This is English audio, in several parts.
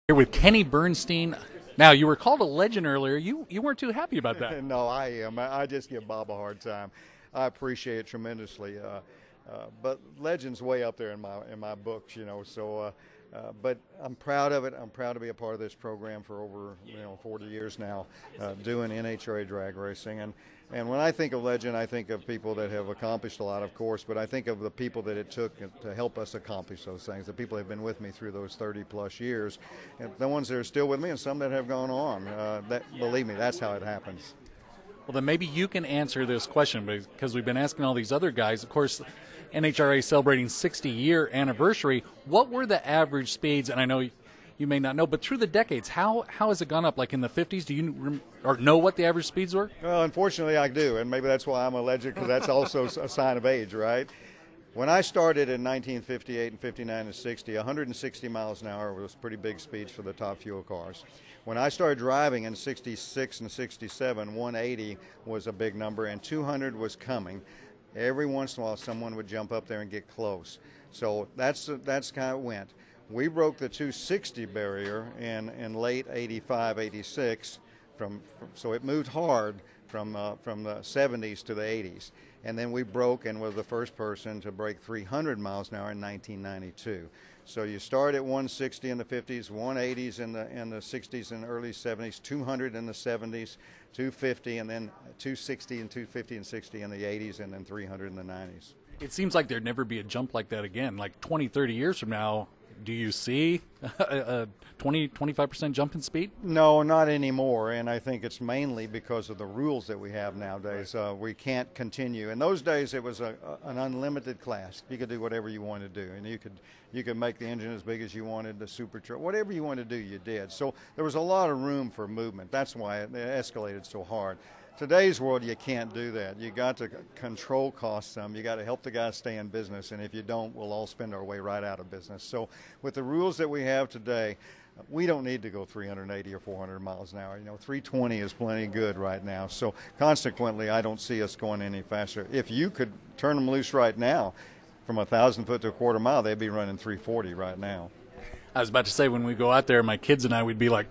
Here with Kenny Bernstein. Now, you were called a legend earlier. You weren't too happy about that. No, I am. I just give Bob a hard time. I appreciate it tremendously. But legend's way up there in my books, you know. So, but I'm proud of it. I'm proud to be a part of this program for over 40 years now, doing NHRA drag racing. And when I think of legend, I think of people that have accomplished a lot, of course, but I think of the people that it took to help us accomplish those things, the people that have been with me through those 30-plus years, and the ones that are still with me and some that have gone on. Believe me, that's how it happens. Well, then maybe you can answer this question, because we've been asking all these other guys. Of course, NHRA celebrating 60-year anniversary. What were the average speeds? And I know you may not know, but through the decades, how has it gone up? Like in the 50s, do you know what the average speeds were? Well, unfortunately, I do, and maybe that's why I'm a legend, because that's also a sign of age, right? When I started in 1958 and 59 and 60, 160 miles an hour was pretty big speeds for the top fuel cars. When I started driving in 66 and 67, 180 was a big number, and 200 was coming. Every once in a while, someone would jump up there and get close. So that's how it went. We broke the 260 barrier in late 85, 86, so it moved hard from the 70s to the 80s. And then we broke and were the first person to break 300 miles an hour in 1992. So you start at 160 in the 50s, 180s in the 60s and early 70s, 200 in the 70s, 250, and then 260 and 250 and 60 in the 80s, and then 300 in the 90s. It seems like there'd never be a jump like that again. Like 20, 30 years from now, do you see a 20, 25% jump in speed? No, not anymore, and I think it's mainly because of the rules that we have nowadays. We can't continue. In those days, it was an unlimited class. You could do whatever you wanted to do, and you could make the engine as big as you wanted, the supercharger, whatever you wanted to do, you did. So there was a lot of room for movement. That's why it escalated so hard. Today's world, you can't do that. You got to control costs some. You got to help the guys stay in business, and if you don't, we'll all spend our way right out of business. So with the rules that we have today, we don't need to go 380 or 400 miles an hour. 320 is plenty good right now. So consequently, I don't see us going any faster. If you could turn them loose right now, from 1,000 foot to a quarter mile, they'd be running 340 right now. I was about to say, when we go out there, my kids and I would be like,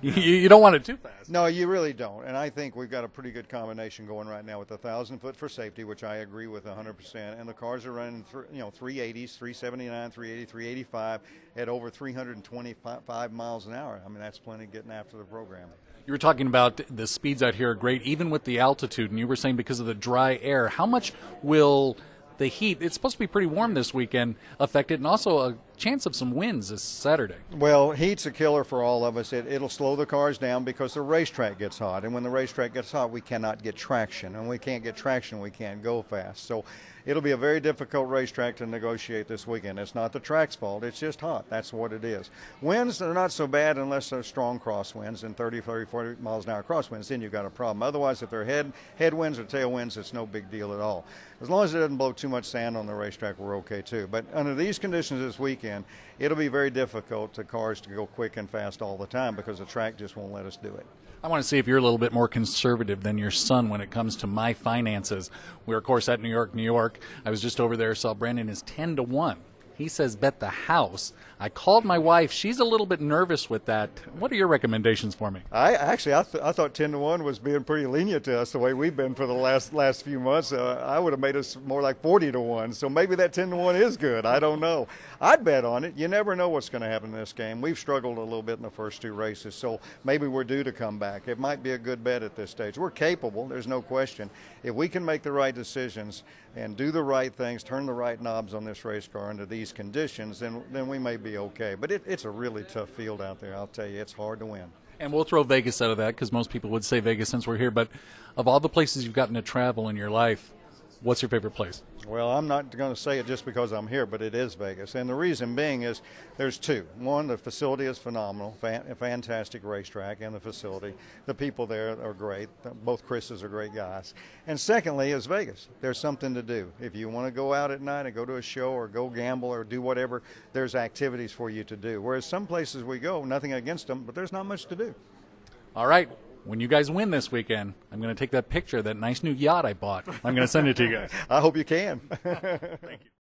you don't want it too fast. No, you really don't. And I think we've got a pretty good combination going right now with 1,000 foot for safety, which I agree with 100%. And the cars are running, 380s, 379, 380, 385 at over 325 miles an hour. I mean, that's plenty getting after the program. You were talking about the speeds out here are great, even with the altitude. And you were saying because of the dry air, how much will the heat, it's supposed to be pretty warm this weekend, affect it, and also a chance of some winds this Saturday? Well, heat's a killer for all of us. It'll slow the cars down because the racetrack gets hot. And when the racetrack gets hot, we cannot get traction. And we can't get traction, we can't go fast. So it'll be a very difficult racetrack to negotiate this weekend. It's not the track's fault. It's just hot. That's what it is. Winds are not so bad unless they're strong crosswinds and 30, 40 miles an hour crosswinds. Then you've got a problem. Otherwise, if they're headwinds or tailwinds, it's no big deal at all. As long as it doesn't blow too much sand on the racetrack, we're okay too. But under these conditions this weekend, it'll be very difficult for cars to go quick and fast all the time because the track just won't let us do it. I want to see if you're a little bit more conservative than your son when it comes to my finances. We're, of course, at New York, New York. I was just over there, saw Brandon is 10-1. He says bet the house. I called my wife. She's a little bit nervous with that. What are your recommendations for me? I thought 10-1 was being pretty lenient to us the way we've been for the last few months. I would have made us more like 40-1. So maybe that 10-1 is good. I don't know. I'd bet on it. You never know what's going to happen in this game. We've struggled a little bit in the first two races, so maybe we're due to come back. It might be a good bet at this stage. We're capable. There's no question. If we can make the right decisions and do the right things, turn the right knobs on this race car under these conditions, then we may be okay. But it's a really tough field out there. I'll tell you, it's hard to win. And we'll throw Vegas out of that because most people would say Vegas since we're here. But of all the places you've gotten to travel in your life, what's your favorite place? Well, I'm not going to say it just because I'm here, but it is Vegas. And the reason being is there's two. One, the facility is phenomenal, a fantastic racetrack and the facility. The people there are great. Both Chris's are great guys. And secondly is Vegas. There's something to do. If you want to go out at night and go to a show or go gamble or do whatever, there's activities for you to do. Whereas some places we go, nothing against them, but there's not much to do. All right. When you guys win this weekend, I'm going to take that picture of that nice new yacht I bought. I'm going to send it to you guys. I hope you can. Thank you.